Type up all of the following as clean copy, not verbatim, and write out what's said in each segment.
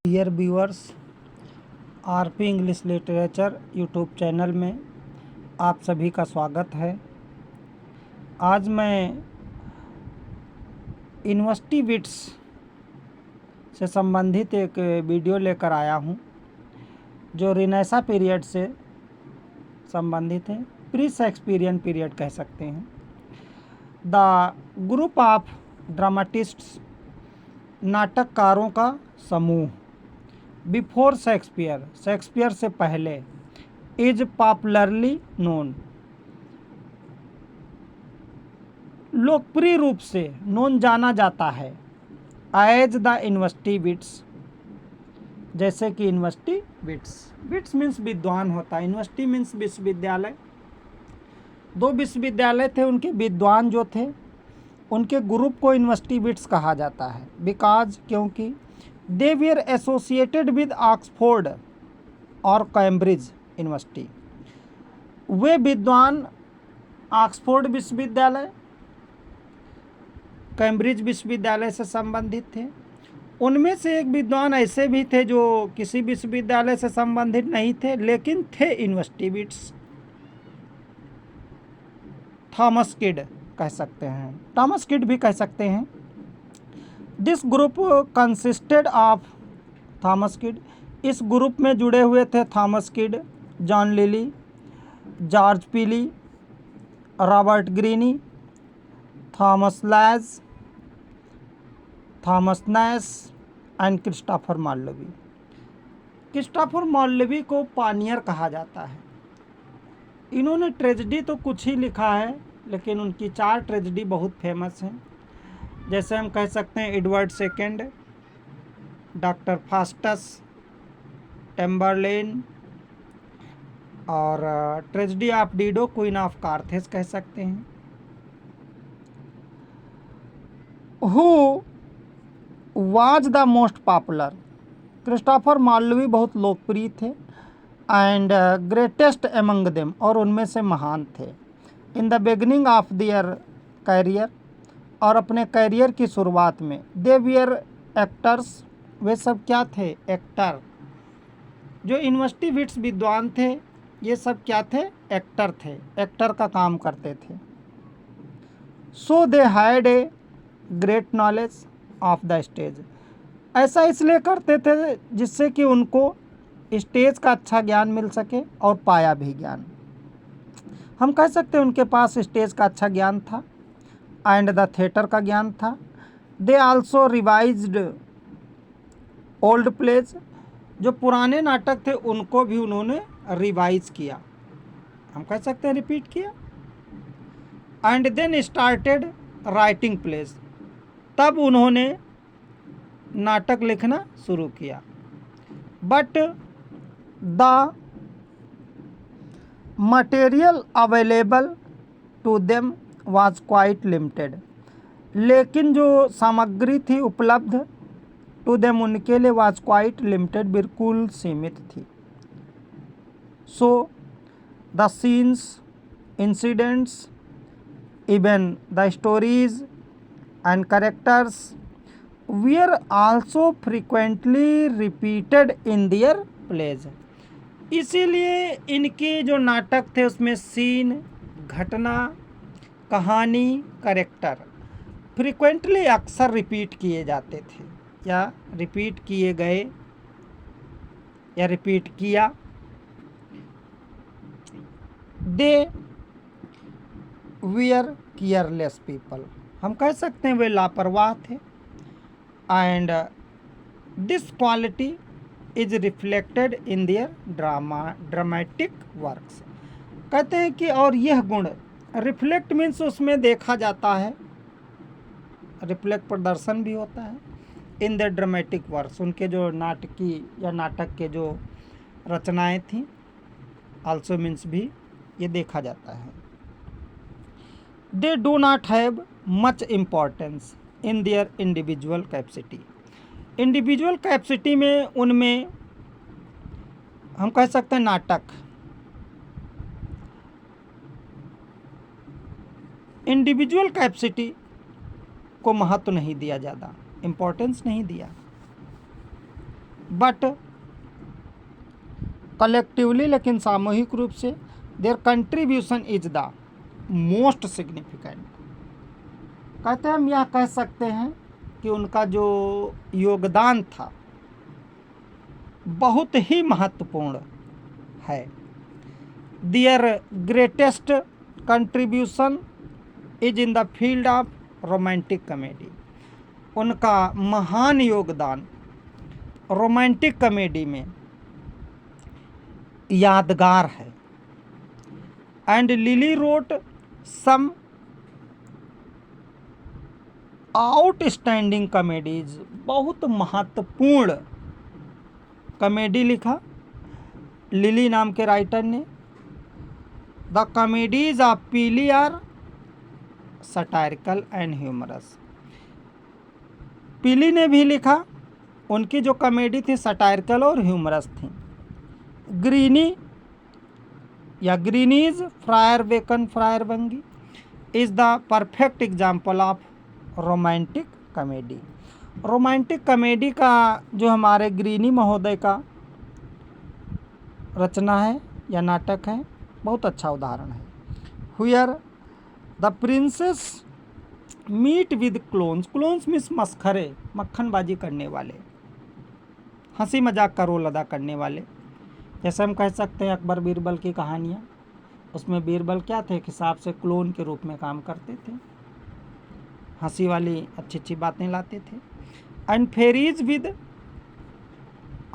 Dear viewers, RP English literature YouTube channel में आप सभी का स्वागत है। आज मैं यूनिवर्सिटी बिट्स से संबंधित एक वीडियो लेकर आया हूं, जो रिनेसा पीरियड से संबंधित है। प्री शेक्सपियरियन पीरियड कह सकते हैं। द ग्रुप ऑफ ड्रामाटिस्ट्स, नाटककारों का समूह, बिफोर शेक्सपियर, शेक्सपियर से पहले, इज पॉपुलरली नोन, लोकप्रिय रूप से नोन जाना जाता है, एज द यूनिवर्सिटी बिट्स, जैसे कि यूनिवर्सिटी बिट्स। बिट्स मीन्स विद्वान होता है, यूनिवर्सिटी मीन्स विश्वविद्यालय। दो विश्वविद्यालय थे, उनके विद्वान जो थे उनके ग्रुप को यूनिवर्सिटी बिट्स कहा जाता है। बिकॉज, क्योंकि they were associated with Oxford और कैम्ब्रिज यूनिवर्सिटी। वे विद्वान ऑक्सफोर्ड विश्वविद्यालय, कैम्ब्रिज विश्वविद्यालय से संबंधित थे। उनमें से एक विद्वान ऐसे भी थे जो किसी विश्वविद्यालय से संबंधित नहीं थे, लेकिन थे यूनिवर्सिटी बिट्स। थॉमस किड कह सकते हैं, थॉमस किड भी कह सकते हैं। This group consisted of Thomas Kyd, इस ग्रुप में जुड़े हुए थे Thomas Kyd, John Lyly, George Peele, Robert Greene, Thomas Lodge, Thomas Nashe and Christopher Marlowe. Christopher Marlowe को पानियर कहा जाता है। इन्होंने ट्रेजेडी तो कुछ ही लिखा है, लेकिन उनकी 4 ट्रेजेडी बहुत फेमस हैं। जैसे हम कह सकते हैं Edward second, doctor Faustus, Tamburlaine, और tragedy of Dido, queen of Carthage कह सकते हैं। Who was the most popular, Christopher Marlowe बहुत लोकप्रिय थे, एंड ग्रेटेस्ट एमंग देम, और उनमें से महान थे। In the beginning of their career, और अपने कैरियर की शुरुआत में, दे वियर एक्टर्स, वे सब क्या थे? एक्टर। जो यूनिवर्सिटी बिट्स विद्वान थे, ये सब क्या थे? एक्टर थे, एक्टर का काम करते थे। So they had a great knowledge of the stage, ऐसा इसलिए करते थे जिससे कि उनको स्टेज का अच्छा ज्ञान मिल सके और पाया भी ज्ञान। हम कह सकते हैं उनके पास स्टेज का अच्छा ज्ञान था एंड द थिएटर का ज्ञान था। They also revised old plays, जो पुराने नाटक थे उनको भी उन्होंने रिवाइज किया, हम कह सकते हैं रिपीट किया। And then started writing plays, तब उन्होंने नाटक लिखना शुरू किया। But the material available to them was quite limited, लेकिन जो सामग्री थी उपलब्ध टू देम, उनके लिए वाज क्वाइट लिमिटेड, बिल्कुल सीमित थी। So the scenes, incidents, even the stories and characters were also frequently repeated in their plays. इसीलिए इनके जो नाटक थे उसमें सीन, घटना, कहानी, कैरेक्टर फ्रीक्वेंटली अक्सर रिपीट किए जाते थे, या रिपीट किए गए, या रिपीट किया। दे वीयर केयरलेस पीपल, हम कह सकते हैं वे लापरवाह थे। And this quality is reflected in their dramatic works, कहते हैं कि और यह गुण, रिफ्लेक्ट मीन्स उसमें देखा जाता है, रिफ्लेक्ट प्रदर्शन भी होता है। इन द ड्रामेटिक वर्क्स, उनके जो नाटकी या नाटक के जो रचनाएं थीं, आल्सो मीन्स भी ये देखा जाता है। They do not have much importance in their individual capacity, individual capacity में उनमें हम कह सकते हैं नाटक, इंडिविजुअल कैपेसिटी को महत्व नहीं दिया, ज़्यादा इम्पोर्टेंस नहीं दिया। बट कलेक्टिवली, लेकिन सामूहिक रूप से, there contribution is the most significant. कहते हैं हम यह कह सकते हैं कि उनका जो योगदान था बहुत ही महत्वपूर्ण है। Their greatest contribution is in the field of romantic comedy. उनका महान योगदान रोमांटिक कॉमेडी में यादगार है। And Lyly wrote some outstanding comedies, बहुत महत्वपूर्ण कॉमेडी लिखा लिली नाम के राइटर ने। The comedies of Lyly are satirical and humorous. Lyly ने भी लिखा, उनकी जो कॉमेडी थी सटायरिकल और ह्यूमरस थी। ग्रीनी या Greene's friar Bacon friar Bungay is the perfect example of romantic comedy. Romantic comedy का जो हमारे ग्रीनी महोदय का रचना है या नाटक है, बहुत अच्छा उदाहरण है। Here the princess meet with clowns. Clowns means मस्खरे, मक्खनबाजी करने वाले, हंसी मजाक का रोल अदा करने वाले। जैसे हम कह सकते हैं अकबर बीरबल की कहानियाँ, उसमें बीरबल क्या थे, हिसाब से क्लोन के रूप में काम करते थे, हंसी वाली अच्छी अच्छी बातें लाते थे। एंड फेरीज विद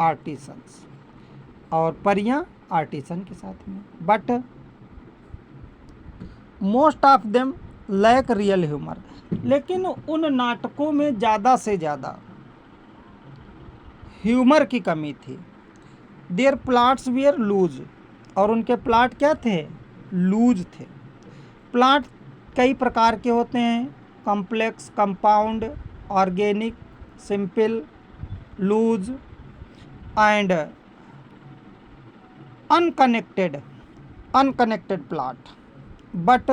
आर्टिसंस, और परियां आर्टिसन के साथ में। But most of them lack real humour. लेकिन उन नाटकों में ज़्यादा से ज़्यादा ह्यूमर की कमी थी। देयर प्लाट्स वेयर लूज, और उनके प्लाट क्या थे, लूज थे। प्लाट कई प्रकार के होते हैं, complex, compound, organic, simple, loose and unconnected plot. But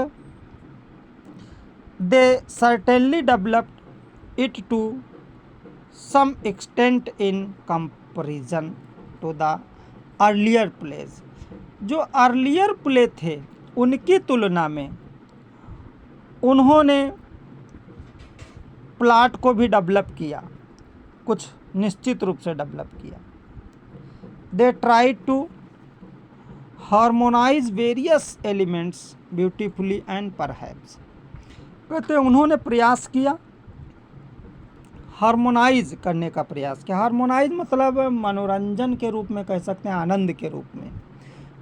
they certainly developed it to some extent in comparison to the earlier plays। जो अर्लियर प्ले थे उनकी तुलना में उन्होंने प्लाट को भी डेवलप किया, कुछ निश्चित रूप से डेवलप किया। They tried to harmonise various elements beautifully and perhaps. कहते हैं उन्होंने प्रयास किया, हार्मोनाइज करने का प्रयास किया। हार्मोनाइज मतलब मनोरंजन के रूप में कह सकते हैं, आनंद के रूप में।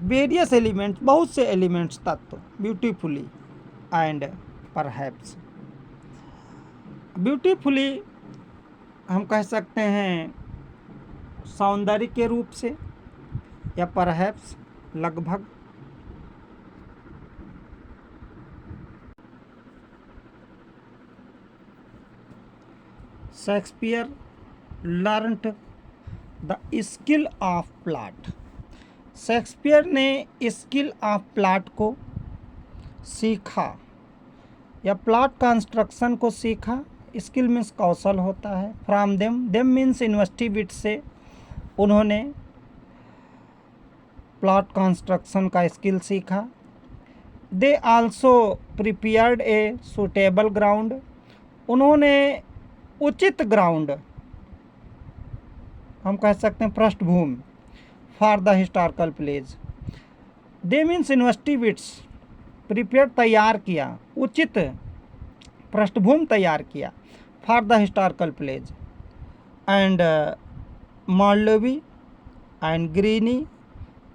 वेरियस एलिमेंट्स, बहुत से एलिमेंट्स, तत्व, ब्यूटीफुली एंड परहैप्स। ब्यूटीफुली हम कह सकते हैं सौंदर्य के रूप से, या परहैप्स लगभग। Shakespeare learned the skill of plot. Shakespeare ने स्किल ऑफ प्लॉट को सीखा, या प्लॉट कंस्ट्रक्शन को सीखा। स्किल मीन्स कौशल होता है। From them means university wits से उन्होंने प्लॉट कंस्ट्रक्शन का स्किल सीखा। They also prepared a suitable ground. उन्होंने उचित ग्राउंड, हम कह सकते हैं पृष्ठभूमि, for the historical plays. They means university wits, prepare तैयार किया, उचित पृष्ठभूमि तैयार किया, for the historical plays. And Marlowe and Greene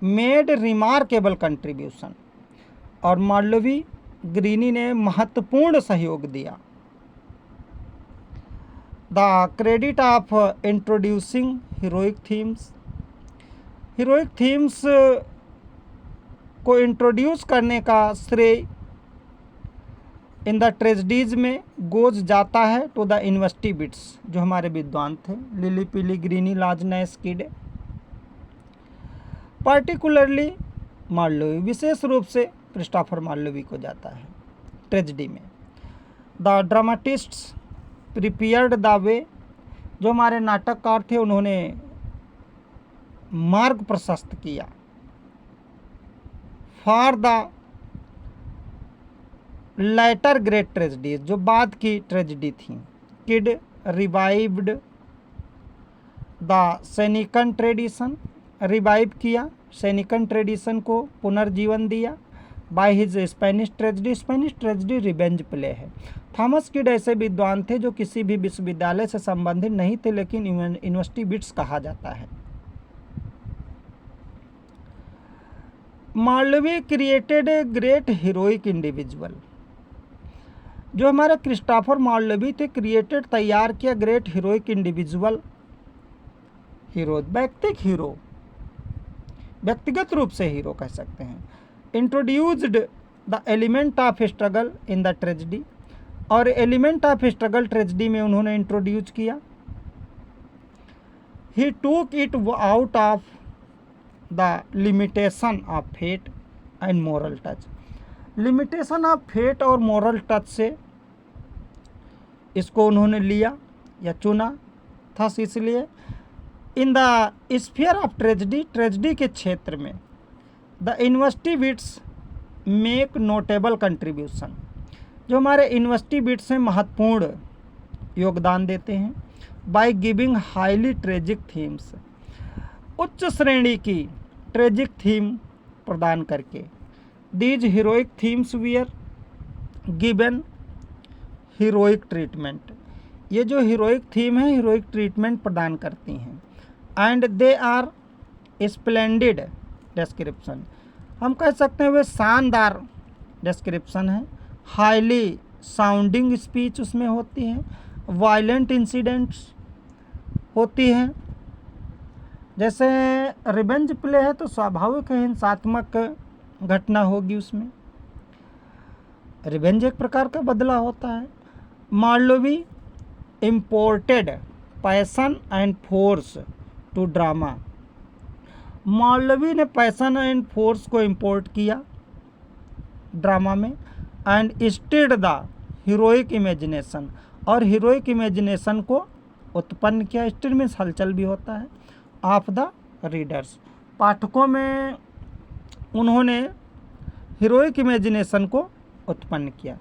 made remarkable contribution. और मार्लोवी, ग्रीनी ने महत्वपूर्ण सहयोग दिया। The credit of introducing heroic themes. Heroic themes को इंट्रोड्यूस करने का श्रेय इन द ट्रेजेडीज में गोज जाता है टू द यूनिवर्सिटी बिट्स, जो हमारे विद्वान थे, Lyly Peele, Greene, Lodge Nashe, Kyd. Particularly Marlowe, विशेष रूप से क्रिस्टोफर मार्लोवी को जाता है ट्रेजेडी में। The dramatists prepared the way, जो हमारे नाटककार थे उन्होंने मार्ग प्रशस्त किया for the later great tragedies, जो बाद की ट्रेजिडी थी। Kyd revived the Senecan tradition, revive किया सैनिकन ट्रेडिशन को, पुनर्जीवन दिया by his Spanish tragedy. Spanish tragedy revenge play है। थॉमस किड ऐसे विद्वान थे जो किसी भी विश्वविद्यालय से संबंधित नहीं थे, लेकिन यूनिवर्सिटी बिट्स कहा जाता है। Marlowe created a great heroic individual, जो हमारे क्रिस्टोफर मार्लवी थे, क्रिएटेड तैयार किया ग्रेट हीरोइक इंडिविजुअल, हीरो व्यक्तिगत रूप से हीरो कह सकते हैं। Introduced the element of struggle in the tragedy, और एलिमेंट ऑफ स्ट्रगल ट्रेजिडी में उन्होंने इंट्रोड्यूस किया। He took it out of the limitation of fate and moral touch, limitation of fate और मोरल टच से इसको उन्होंने लिया या चुना था। इसलिए in the sphere of tragedy, tragedy के क्षेत्र में the university wits make notable contribution, जो हमारे यूनिवर्सिटी बिट्स हैं महत्वपूर्ण योगदान देते हैं। By giving highly tragic themes, उच्च श्रेणी की ट्रेजिक थीम प्रदान करके। These heroic themes were given heroic treatment, ये जो हीरोइक थीम है हीरोइक ट्रीटमेंट प्रदान करती हैं। And they are splendid description, हम कह सकते हैं वे शानदार डिस्क्रिप्शन है। हाईली साउंडिंग स्पीच उसमें होती है, वायलेंट इंसिडेंट्स होती हैं। जैसे रिवेंज प्ले है तो स्वाभाविक है हिंसात्मक घटना होगी उसमें, रिवेंज एक प्रकार का बदला होता है। Marlowe imported passion and force to drama, Marlowe ने पैशन एंड फोर्स को इम्पोर्ट किया ड्रामा में। And stirred the heroic imagination, और हीरोइक इमेजिनेशन को उत्पन्न किया। स्टिर में हलचल भी होता है। ऑफ द रीडर्स, पाठकों में उन्होंने हीरोइक इमेजिनेशन को उत्पन्न किया।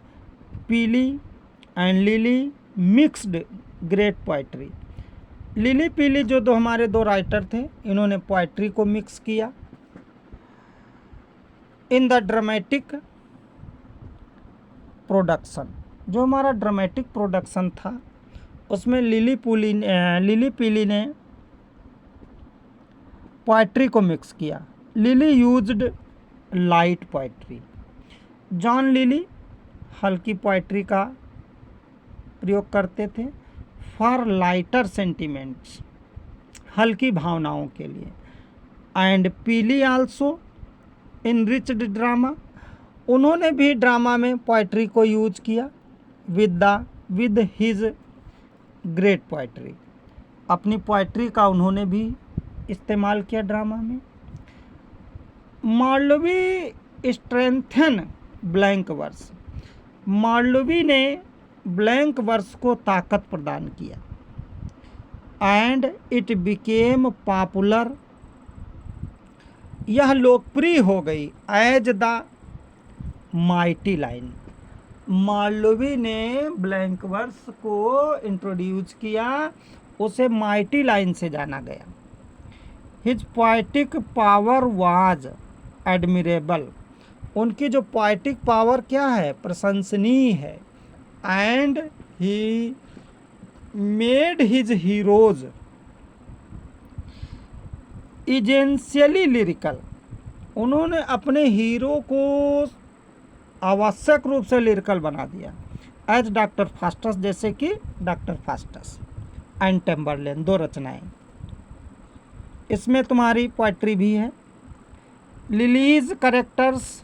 पीली and lily mixed great poetry, lily पीली जो दो हमारे दो राइटर थे, इन्होंने पोइट्री को मिक्स किया। इन द ड्रामेटिक प्रोडक्शन, जो हमारा ड्रामेटिक प्रोडक्शन था उसमें लिली पीली ने पोइट्री को मिक्स किया। Lily used light poetry, John lily हल्की पोइट्री का प्रयोग करते थे। फॉर लाइटर सेंटिमेंट्स, हल्की भावनाओं के लिए। एंड पीली आल्सो इनरिच्ड ड्रामा, उन्होंने भी ड्रामा में पोइट्री को यूज किया। विद हिज ग्रेट पोइट्री, अपनी पोइट्री का उन्होंने भी इस्तेमाल किया ड्रामा में। मार्लोवी स्ट्रेंथन ब्लैंक वर्स, मार्लोवी ने ब्लैंक वर्स को ताकत प्रदान किया। एंड इट बिकेम पॉपुलर, यह लोकप्रिय हो गई। एज द माइटी लाइन, मार्लोवी ने ब्लैंक वर्स को इंट्रोड्यूस किया, उसे माइटी लाइन से जाना गया। His poetic power was admirable, उनकी जो पोएटिक पावर क्या है, प्रशंसनीय है। And he made his heroes essentially lyrical, उन्होंने अपने हीरो को आवश्यक रूप से लिरिकल बना दिया। एज डॉक्टर फास्टस, जैसे कि डॉक्टर फास्टस एंड टेम्बरलेन, दो रचनाएं, इसमें तुम्हारी पोएट्री भी है। लिलीज करेक्टर्स,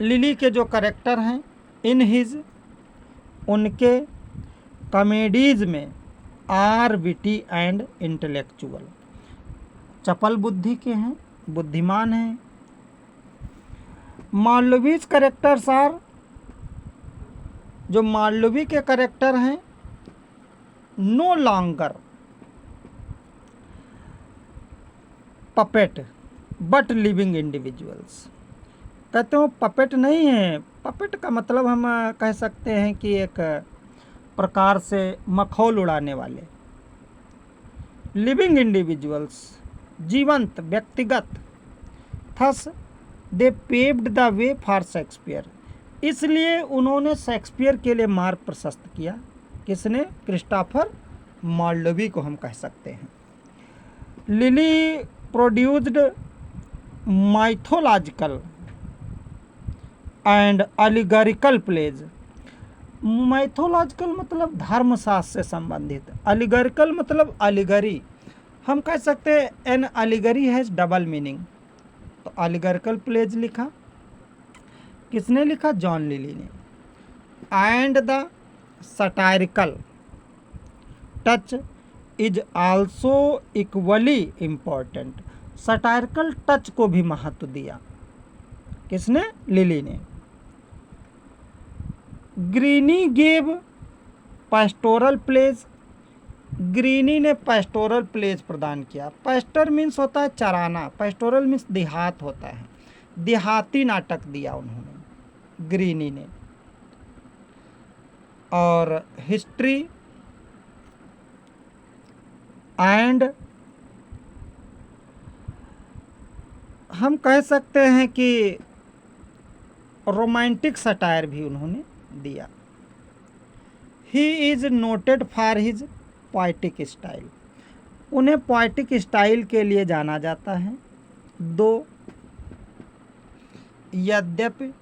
लिली के जो करेक्टर हैं, इन हिज, उनके कॉमेडीज में आर विटी एंड इंटेलेक्चुअल, चपल बुद्धि के हैं, बुद्धिमान हैं। मार्लोवीज करेक्टर्स आर, जो मार्लोवी के करेक्टर हैं, no longer puppet but living individuals. कहते हो पपेट नहीं है, पपेट का मतलब हम कह सकते हैं कि एक प्रकार से मखौल उड़ाने वाले। लिविंग इंडिविजुअल्स जीवंत व्यक्तिगत। Thus they paved the way for Shakespeare, इसलिए उन्होंने शेक्सपियर के लिए मार्ग प्रशस्त किया। किसने? क्रिस्टोफर मार्लोवी को हम कह सकते हैं। Lyly produced mythological and allegorical plays. Mythological मतलब धर्मशास्त्र से संबंधित, एलिगोरिकल मतलब एलिगरी। हम कह सकते हैं an allegory has double meaning. तो एलिगोरिकल प्लेज लिखा, किसने लिखा? जॉन लिली ने। And the satirical touch is also equally important. Satirical touch को भी महत्व दिया। किसने? लिली ने। Greene gave pastoral plays, Greene ने पास्टोरल प्लेज प्रदान किया। पास्टर मीन्स होता है चराना, पास्टोरल मीन्स देहात होता है, देहाती नाटक दिया उन्होंने ग्रीनी ने। और हिस्ट्री एंड हम कह सकते हैं कि रोमांटिक सटायर भी उन्होंने दिया। He is noted for his poetic style, उन्हें पोएटिक स्टाइल के लिए जाना जाता है। दो यद्यपि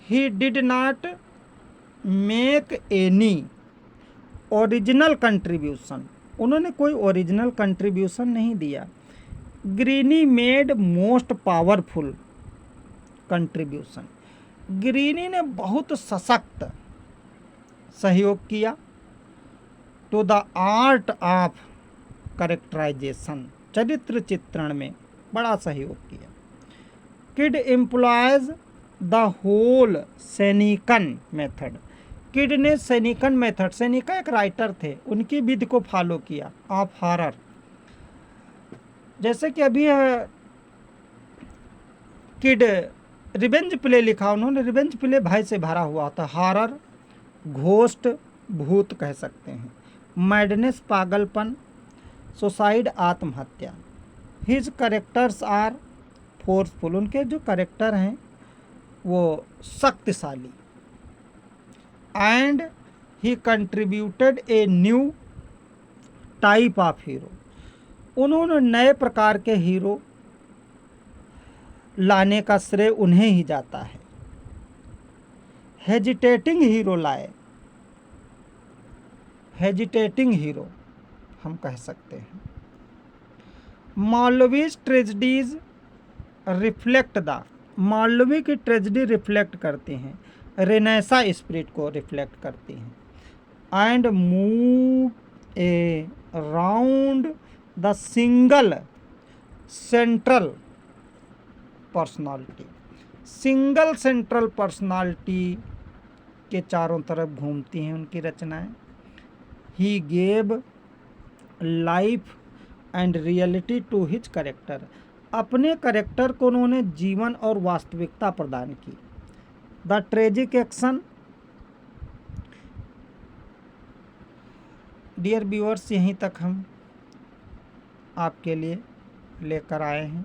he did not make any original contribution, उन्होंने कोई ओरिजिनल कंट्रीब्यूशन नहीं दिया। Greene made most powerful contribution, Greene ने बहुत सशक्त सहयोग किया। To the art of characterization, चरित्र चित्रण में बड़ा सहयोग किया। Kyd employs the whole Senecan method, Kyd ने सेनिकन मेथड, सेनिका एक राइटर थे, उनकी विधि को फॉलो किया ऑफ हॉरर। जैसे कि अभी किड रिवेंज प्ले लिखा उन्होंने, रिवेंज प्ले भय से भरा हुआ था। हॉरर घोस्ट भूत कह सकते हैं। मैडनेस पागलपन, सुसाइड आत्महत्या। हिज करेक्टर्स आर फोर्सफुल, उनके जो करेक्टर हैं वो शक्तिशाली। And he contributed a new type of hero, उन्होंने नए प्रकार के हीरो लाने का श्रेय उन्हें ही जाता है। हेजिटेटिंग हीरो लाए, हेजिटेटिंग हीरो हम कह सकते हैं। मालवीज ट्रेजेडीज रिफ्लेक्ट द, मालवी की ट्रेजेडी रिफ्लेक्ट करती हैं, रेनेसा स्पिरिट को रिफ्लेक्ट करती हैं। And move around the single central personality, single central personality के चारों तरफ घूमती हैं उनकी रचनाएं। He gave life and reality to his character, अपने करेक्टर को उन्होंने जीवन और वास्तविकता प्रदान की। The tragic action. Dear viewers, यहीं तक हम आपके लिए लेकर आए हैं।